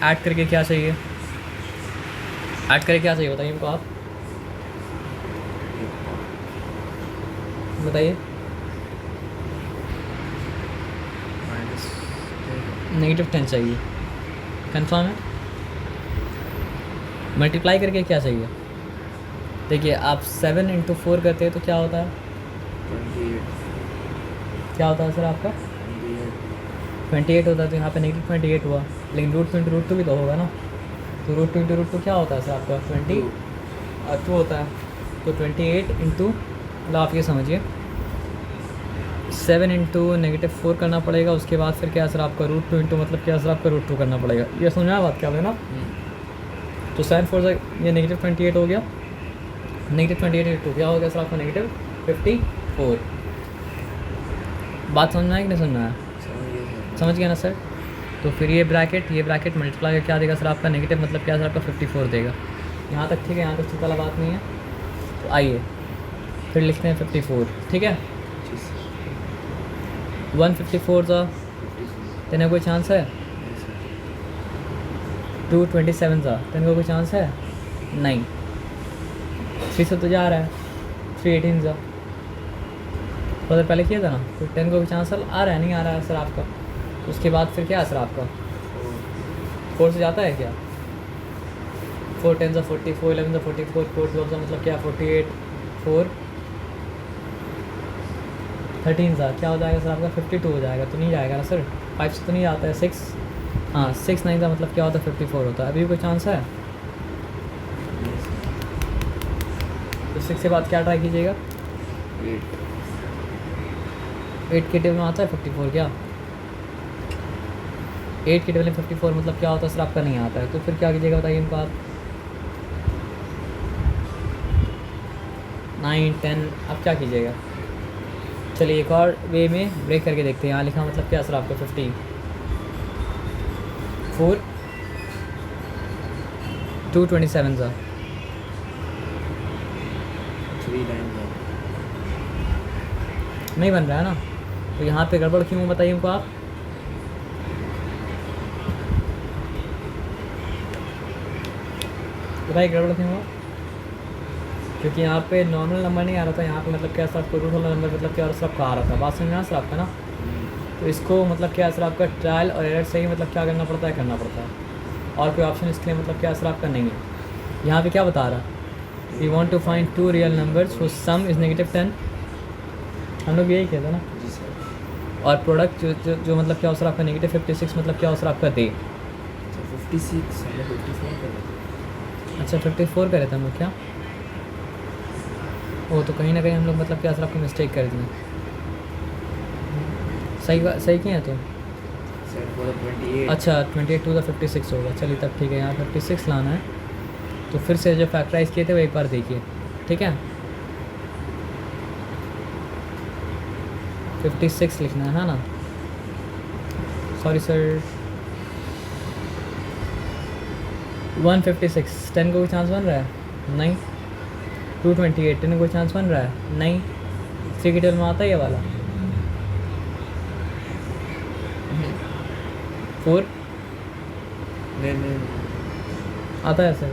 ऐड करके क्या चाहिए? ऐड करके क्या चाहिए बताइए हमको आप बताइए। -10 चाहिए, कंफर्म है? मल्टीप्लाई करके क्या चाहिए? देखिए आप 7 × 4 करते हैं तो क्या होता है? 28 क्या होता है सर आपका 28 होता है, तो यहाँ पे नेगेटिव 28 हुआ, लेकिन रूट 2 इंटू रूट 2 भी तो होगा ना, तो रूट 2 इंटू रूट 2 क्या होता है सर आपका 22 होता है, तो 28 इंटू, मतलब आप ये समझिए 7 इंटू -4 करना पड़ेगा, उसके बाद फिर क्या सर आपका रूट 2 इंटू मतलब क्या सर आपका रूट 2 करना पड़ेगा। ये समझना बात क्या है ना, तो साइन 4 ये नेगेटिव 28 हो गया, नेगेटिव 28 इंटू क्या हो गया सर आपका नेगेटिव 54। बात समझना है कि नहीं समझना है, समझ गया ना सर। तो फिर ये ब्रैकेट मल्टीप्लाई क्या देगा सर आपका नेगेटिव मतलब क्या सर आपका 54 देगा। यहाँ तक ठीक है, यहाँ तक चिंता वाला बात नहीं है। तो आइए फिर लिखते हैं 54, ठीक है। 154 था, तेने कोई चांस है? 227 था, तेने को कोई चांस है? नहीं। 3 से तो जा रहा है, 318 था, तो पहले किया था ना, तो 10 को कोई चांस आ रहा है, नहीं आ रहा है सर आपका। उसके बाद फिर क्या है सर आपका 4 से जाता है क्या, 4 10 सा 40, 4 11 सा 44, 4 12 सा मतलब क्या 48, 4 13 सा क्या हो जाएगा सर आपका 52 हो जाएगा, तो नहीं जाएगा ना सर, 5 से तो नहीं आता है, 6 हाँ 6 9 का मतलब क्या होता है 54 होता है। अभी कोई चांस है? तो 6 के बाद क्या ट्राई कीजिएगा, 8 के टेबल में आता है 54 क्या, 8 के टेबल में 54 मतलब क्या होता है सर आपका नहीं आता है, तो फिर क्या कीजिएगा बताइए इनको आप। 9 10 अब क्या कीजिएगा, चलिए एक और वे में ब्रेक करके देखते हैं। यहाँ लिखा मतलब क्या सर आपका 54 227 सा 3 9 नहीं बन रहा है ना, तो यहाँ पे गड़बड़ क्यों बताइए हमको आप। बताइए गड़बड़ क्यों हुआ, क्योंकि यहाँ पे नॉर्मल नंबर नहीं आ रहा था, यहाँ पे मतलब क्या सर आपको रूट वाला नंबर मतलब क्या सर आपका आ रहा था। बात समझना सर आपका ना, तो इसको मतलब क्या सर आपका ट्रायल और एरर से ही मतलब क्या करना पड़ता है, और कोई ऑप्शन इसके लिए मतलब क्या सर आपका नहीं है। यहाँ पे क्या बता रहा है, we want to find 2 real numbers whose sum is -10, हम लोग यही कहते हैं ना, जी सर। और प्रोडक्ट जो मतलब क्या सर आपका -56 मतलब क्या सर आपका दे। 56 हमने 54 कर अच्छा 54 करे थे हम लोग क्या, वो तो कहीं ना कहीं हम लोग मतलब क्या सर आपको मिस्टेक कर दिए। सही किए हैं तो सर बोला 28। अच्छा 28 टू 56 होगा, चलिए तब ठीक है। यहाँ 56 लाना है, तो फिर से जो फैक्टराइज किए थे वो एक बार देखिए, ठीक है। 56 लिखना है ना, सॉरी सर 156, 10 को कोई चांस बन रहा है? नहीं। 228 10 को कोई चांस बन रहा है? नहीं। 3 के टेबल में आता है ये वाला 4 नहीं आता है सर।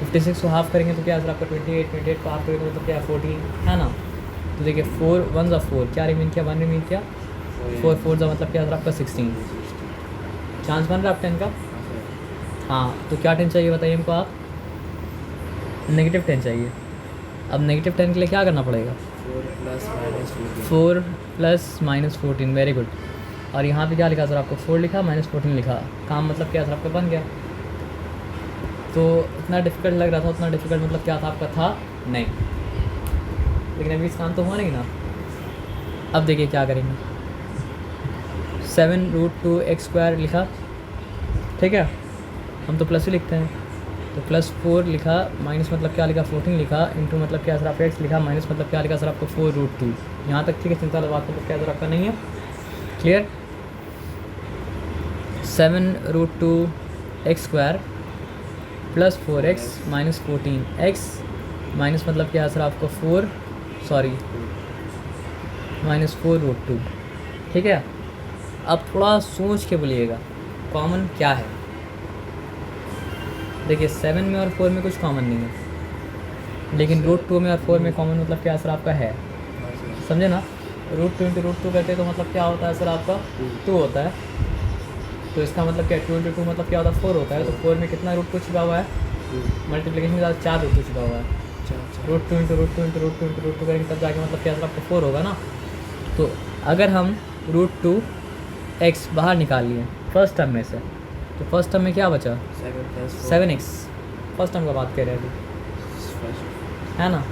56 को हाफ करेंगे तो क्या सर आपका 28 को हाफ करेंगे तो क्या 14 है ना। तो देखिए 4 1 ज़ा 4 क्या रिमीन किया, 1 रिमीन किया, 4 4 ज़ा मतलब क्या सर आपका 16। चांस बन रहा है आप 10 का, हाँ। तो क्या 10 चाहिए बताइए हमको आप, -10 चाहिए। अब -10 के लिए क्या करना पड़ेगा, 4 + -14, वेरी गुड। और यहाँ पे क्या लिखा सर आपको 4 लिखा -14 लिखा, काम मतलब क्या सर आपका बन गया। तो इतना डिफ़िकल्ट लग रहा था, उतना डिफ़िकल्ट मतलब क्या था आपका था नहीं, लेकिन अभी इस काम तो हुआ नहीं ना। अब देखिए क्या करेंगे, 7√2x² लिखा, ठीक है, हम तो प्लस ही लिखते हैं, तो +4 लिखा, माइनस मतलब क्या लिखा 14 लिखा, इंटू मतलब क्या सर आपका x लिखा, माइनस मतलब क्या लिखा सर आपको 4√2। यहाँ तक ठीक है, चिंता वाली बात मतलब क्या सर आपका नहीं है, clear. 7√2x² + 4x - 14x minus मतलब क्या सर आपको 4 सॉरी -4√2, ठीक है। अब थोड़ा सोच के बोलिएगा कॉमन क्या है। देखिए 7 में और 4 में कुछ कॉमन नहीं है, लेकिन √2 में और 4 में कॉमन मतलब क्या सर आपका है, समझे ना। √2 × √2 करते तो मतलब क्या होता है सर आपका 2 होता है, तो इसका मतलब क्या 2 × 2 मतलब क्या होता है 4 होता है। तो 4 में कितना √2 छिपा हुआ है, मल्टीप्लिकेशन के साथ 4 √2 छिपा हुआ है। √2 × √2 × √2 × √2 करेंगे तब जाके मतलब क्या सर आपका 4 होगा ना। तो अगर हम √2x बाहर निकाल लिए फर्स्ट टर्म में से, तो फर्स्ट टर्म में क्या बचा? 7x। फर्स्ट टर्म का बात कर रहे हैं अभी, है ना।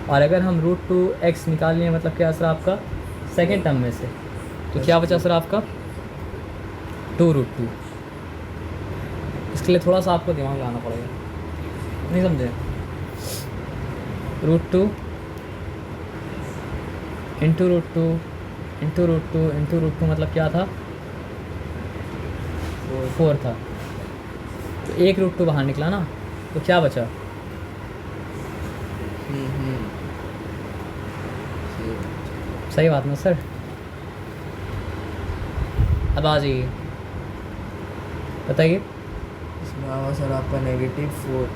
और अगर हम √2x निकाल लिए मतलब क्या सर आपका सेकेंड टर्म में से, तो क्या बचा सर आपका 2√2। इसके लिए थोड़ा सा आपको दिमाग लगाना पड़ेगा, नहीं समझे? √2 इंटू √2 इंटू √2 इंटू √2 मतलब क्या था? 4 था। तो एक √2 बाहर निकला ना, तो क्या बचा? सही बात ना सर। अब आ जाइए, बताइए। इसमें आवा सर आपका -4।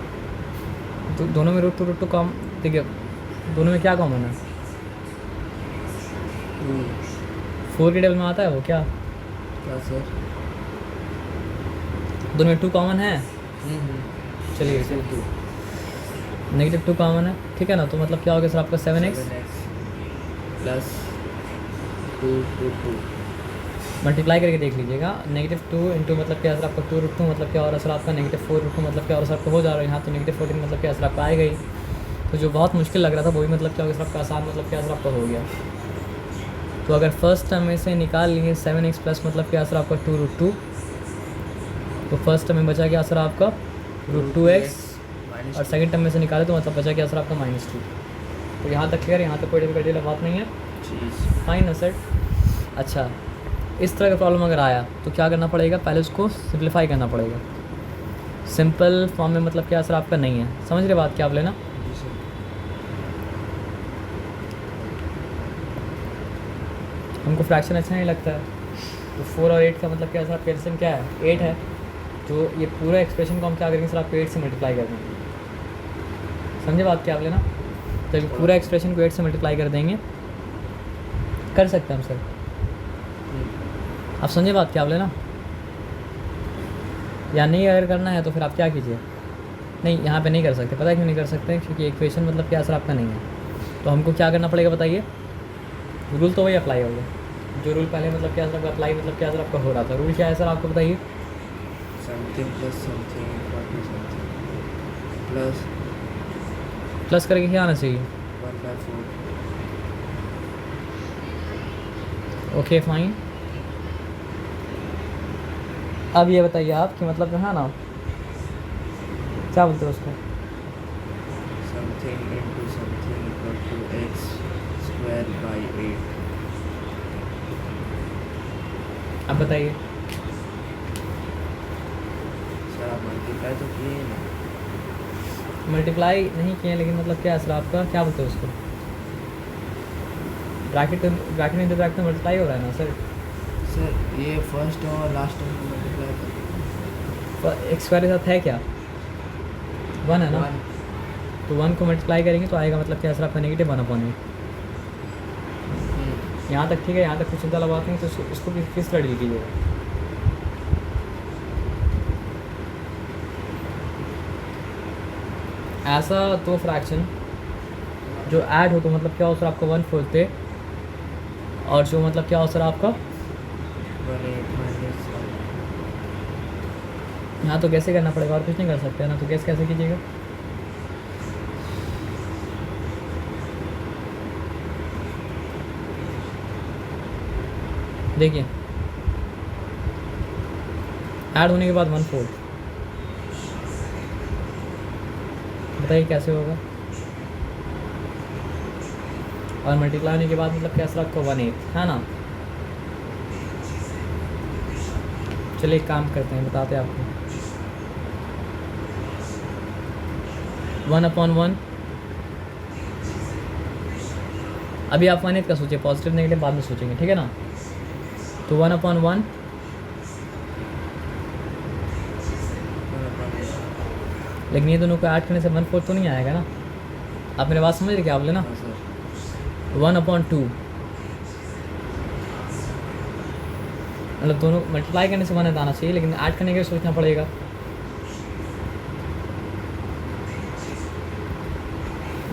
तो दोनों में √2 कॉम, देखिए दोनों में क्या कॉमन है? 4 के टेबल में आता है वो क्या सर? दोनों में 2 कॉमन है। चलिए -2 कॉमन है, ठीक है ना। तो मतलब क्या हो गया सर आपका 7x प्लस 2 मल्टीप्लाई करके देख लीजिएगा। -2 इंटू मतलब क्या सर आपका 2√2 मतलब क्या हो रहा है सर आपका -4√2 मतलब क्या हो रहा है सर आपको हो जा रहा है यहाँ। तो -14 मतलब क्या सर आपका आएगा ही। तो जो बहुत मुश्किल लग रहा था वही मतलब क्या हो गया सर आपका आसान मतलब क्या सर आपका हो गया। तो अगर फर्स्ट टर्म में से निकाल लिए 7x प्लस मतलब क्या सर आपका 2√2, तो फर्स्ट टर्म में बचा क्या सर आपका √2x, और सेकंड टर्म में से निकाले तो मतलब बचा क्या सर आपका -2। तो यहाँ तक क्लियर, यहाँ तक कोई डिफिकल्टी बात नहीं है, फाइन ना सर। अच्छा, इस तरह का प्रॉब्लम अगर आया तो क्या करना पड़ेगा? पहले उसको सिंप्लीफाई करना पड़ेगा। सिंपल फॉर्म में मतलब क्या सर आपका नहीं है, समझ रहे बात क्या आप लेना। हमको फ्रैक्शन अच्छा नहीं लगता है, तो 4 और 8 का मतलब क्या सर आपका एलसीएम क्या है? 8 है। तो ये पूरा एक्सप्रेशन को हम क्या करेंगे सर आपको 8 से मल्टीप्लाई कर देंगे, समझे बात क्या आप लेना। तो ये पूरा एक्सप्रेशन को 8 से मल्टीप्लाई कर देंगे, कर सकते हैं हम सर, आप समझे बात क्या आप लेना। या नहीं अगर करना है तो फिर आप क्या कीजिए, नहीं यहाँ पे नहीं कर सकते। पता है क्यों नहीं कर सकते? क्योंकि इक्वेशन मतलब क्या सर आपका नहीं है। तो हमको क्या करना पड़ेगा बताइए? रूल तो वही अप्लाई होगा जो रूल पहले मतलब क्या सर आपका अप्लाई मतलब क्या सर आपका हो रहा था। रूल क्या है सर आपको बताइए? समथिंग प्लस समथिंग प्लस करके क्या आना चाहिए? 1/4। Okay fine. अब ये बताइए आप कि मतलब जो है ना, क्या बोलते हैं उसको? Something into something equal to x square by 8। अब बताइए। सर आप मल्टीप्लाई तो किए ना? मल्टीप्लाई नहीं किए, लेकिन मतलब क्या है सर आपका, क्या बोलते हैं उसको? ब्रैकेट में तो ब्रैकेट में मल्टीप्लाई हो रहा है ना सर। सर ये फर्स्ट और लास्ट टर्म को मल्टीप्लाई कर एक्स स्क्वायर के साथ है क्या? 1 है ना। 1। तो 1 को मल्टीप्लाई करेंगे तो आएगा मतलब क्या सर आपका -1/8। यहाँ तक ठीक है, यहाँ तक कुछ चिंता बात नहीं। तो इसको किस तरह डील कीजिएगा? ऐसा तो फ्रैक्शन जो ऐड हो तो मतलब क्या हो सर आपका 1/4 थे, और जो मतलब क्या हो सर आपका 1/8 माइनस 1। यहाँ तो कैसे करना पड़ेगा, और कुछ नहीं कर सकते ना। तो कैसे कैसे कीजिएगा? देखिए ऐड होने के बाद 1/4, बताइए कैसे होगा? और मल्टीप्लाई होने के बाद मतलब क्या सर आपका 1/8 है ना। चलिए एक काम करते हैं, बताते हैं आपको। 1/1। अभी आप 1/8 का सोचिए, पॉजिटिव नेगेटिव बाद में सोचेंगे, ठीक है ना। तो 1/1, लेकिन ये दोनों को ऐड करने से 1/4 तो नहीं आएगा ना। आप मेरी बात समझ रहे क्या आप लेना। 1/2 मतलब दोनों मल्टीप्लाई करने से 1 आना चाहिए, लेकिन ऐड करने के लिए सोचना पड़ेगा।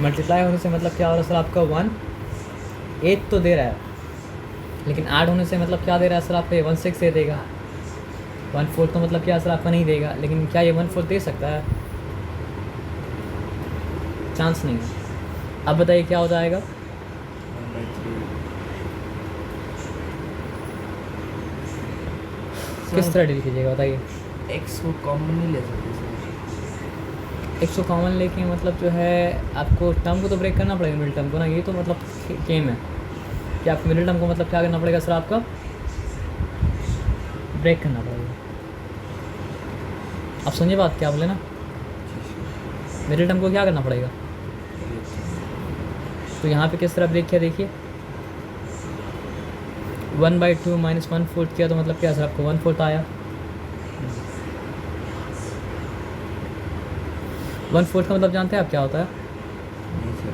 मल्टीप्लाई होने से मतलब क्या हो रहा है सर आपका 1/8 तो दे रहा है, लेकिन ऐड होने से मतलब क्या दे रहा है सर आपको, ये 1/6 दे देगा। 1/4 तो मतलब क्या सर आपका नहीं देगा, लेकिन क्या ये 1/4 दे सकता है? चांस नहीं है। अब बताइए क्या हो जाएगा? 1/3। किस तरह डील कीजिएगा बताइए? एक्स को कॉमन नहीं ले सकते सर। एक सौ कॉमन लेके मतलब जो है आपको टर्म को तो ब्रेक करना पड़ेगा, मिडिल टर्म को ना। ये तो मतलब गेम है कि आपको मिडिल टर्म को मतलब क्या करना पड़ेगा सर, आपका ब्रेक करना पड़ेगा। आप समझिए बात क्या बोले ना, मिडिल टर्म को क्या करना पड़ेगा। तो यहाँ पे किस तरह ब्रेक किया देखिए, 1/2 माइनस 1/4 किया तो मतलब क्या सर आपको 1/4 आया। 1/4 का मतलब जानते हैं आप क्या होता है? नहीं सर।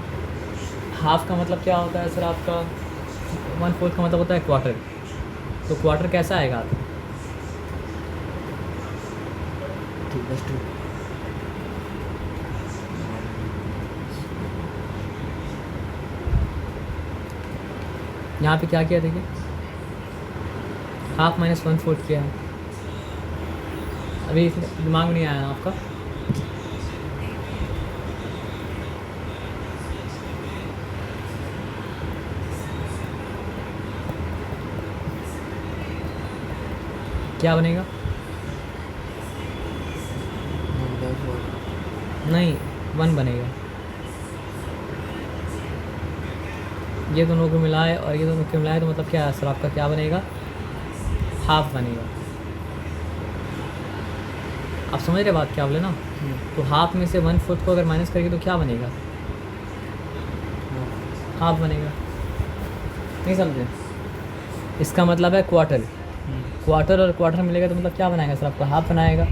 हाफ का मतलब क्या होता है सर आपका? 1/4 का मतलब होता है क्वार्टर। तो क्वार्टर कैसा आएगा आप? 2/2। यहाँ पे क्या किया देखिए, हाफ माइनस 1/4 किया है। अभी दिमाग में नहीं आया ना आपका? क्या बनेगा? 1/4। नहीं, 1 बनेगा। ये दोनों को मिलाए और ये दोनों को मिलाए तो मतलब क्या है सर आपका, क्या बनेगा? हाफ बनेगा। आप समझ रहे बात क्या बोले ना? तो हाफ में से 1/4 को अगर माइनस करेंगे तो क्या बनेगा? हाफ बनेगा। नहीं समझे? इसका मतलब है क्वार्टर। क्वार्टर और क्वार्टर मिलेगा तो मतलब क्या बनाएगा सर आपका? हाफ बनाएगा।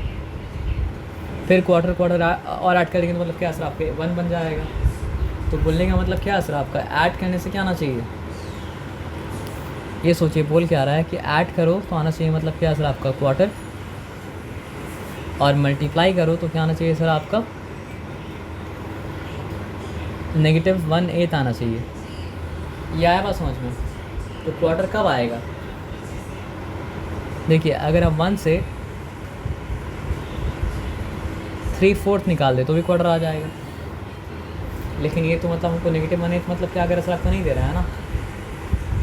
फिर क्वार्टर क्वार्टर और ऐड करेंगे तो मतलब क्या सर आपके 1 बन जाएगा। तो बोलने का मतलब क्या है सर आपका, ऐड करने से क्या आना चाहिए? ये सोचिए बोल क्या रहा है कि ऐड करो तो आना चाहिए मतलब क्या सर आपका क्वार्टर, और मल्टीप्लाई करो तो क्या आना चाहिए सर आपका -1/8 आना चाहिए। ये आया बात समझ में? तो क्वार्टर कब आएगा? देखिए अगर आप 1 से 3/4 निकाल दे तो भी क्वार्टर आ जाएगा, लेकिन ये तो मतलब हमको -1/8 मतलब क्या अगर सर आपका नहीं दे रहा है ना।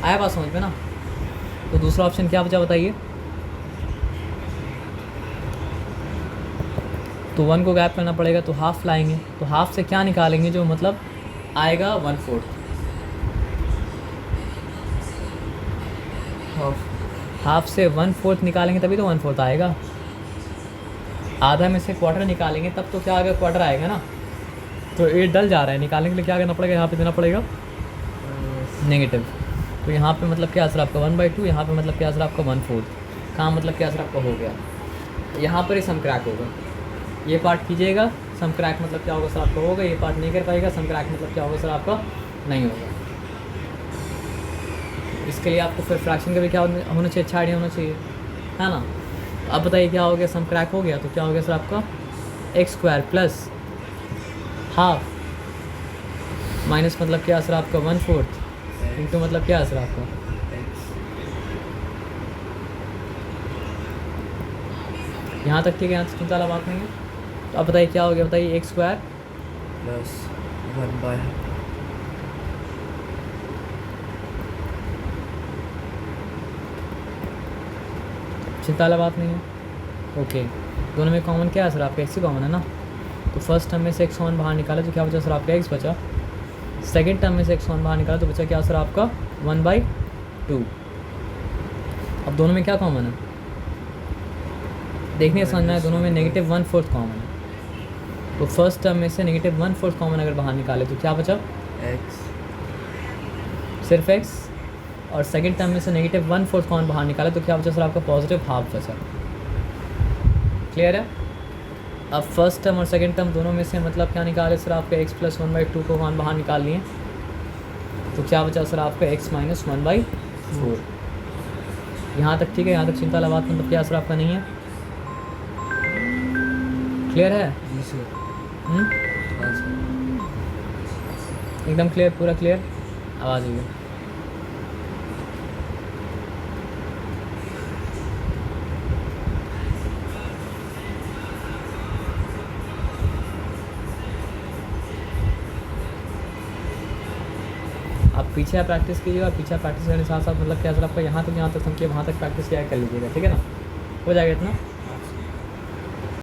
आया बात समझ में ना? तो दूसरा ऑप्शन क्या बचा बताइए? तो 1 को गैप करना पड़ेगा तो हाफ लाएंगे, तो हाफ से क्या निकालेंगे जो मतलब आएगा 1/4। हाफ से 1/4 निकालेंगे तभी तो 1/4 आएगा। आधा में से क्वार्टर निकालेंगे तब तो क्या आएगा, क्वार्टर आएगा ना। तो ये डल जा रहा है, निकालने के लिए क्या करना पड़ेगा, यहाँ पे देना पड़ेगा नेगेटिव। तो यहाँ पे मतलब क्या असर आपका 1/2, यहाँ पे मतलब क्या असर आपका 1/4। कहाँ मतलब क्या असर आपका हो गया, यहाँ पर ही सम क्रैक होगा। ये पार्ट कीजिएगा, सम क्रैक मतलब क्या होगा सर आपका होगा। ये पार्ट नहीं कर पाएगा, सम क्रैक मतलब क्या होगा सर आपका नहीं होगा। इसके लिए आपको फिर फ्रैक्शन का भी क्या होना चाहिए, अच्छा आइडिया होना चाहिए, है ना। अब बताइए क्या हो गया, सम क्रैक हो गया तो क्या हो गया सर आपका x² प्लस हाफ माइनस मतलब क्या सर आपका 1/4 इंटू मतलब क्या सर आपका यहाँ तक ठीक है, यहाँ तक चिंता वाला बात नहीं है। तो अब बताइए क्या हो गया, बताइए x² प्लस 1/, चिंता वाला बात नहीं है। ओके, दोनों में कॉमन क्या है सर आपका, x ही कॉमन है ना। तो फर्स्ट टर्म में से x1 बाहर निकाला तो क्या बचा सर आपका x बचा। सेकेंड टर्म में से x1 बाहर निकाला तो बचा क्या सर आपका 1/2। अब दोनों में क्या कॉमन है देखने समझना है, दोनों में -1/4 कॉमन है। तो फर्स्ट टर्म में से -1/4 कॉमन अगर बाहर निकाले तो क्या बचा x, सिर्फ x, और सेकेंड टर्म में से -1/4 कॉमन बाहर निकाले तो क्या बचा सर आपका पॉजिटिव हाफ बचा। क्लियर है। अब फर्स्ट टर्म और सेकेंड टर्म दोनों में से मतलब क्या निकाले सर आपका x + 1/2 को कॉमन बाहर निकाल लिए तो क्या बचा सर आपका x - 1/4। यहाँ तक ठीक है, यहाँ तक चिंता वाला बात मतलब क्या सर आपका नहीं है। क्लियर है? जी सर। हम्म? हाँ सर। एकदम क्लियर, पूरा क्लियर। आवाज़ आइए। आप पीछे प्रैक्टिस कीजिएगा, और पीछे प्रैक्टिस करने के साथ साथ मतलब क्या सर आपका यहाँ तक हम किए वहाँ तक प्रैक्टिस किया कर लीजिएगा, ठीक है ना, हो जाएगा इतना।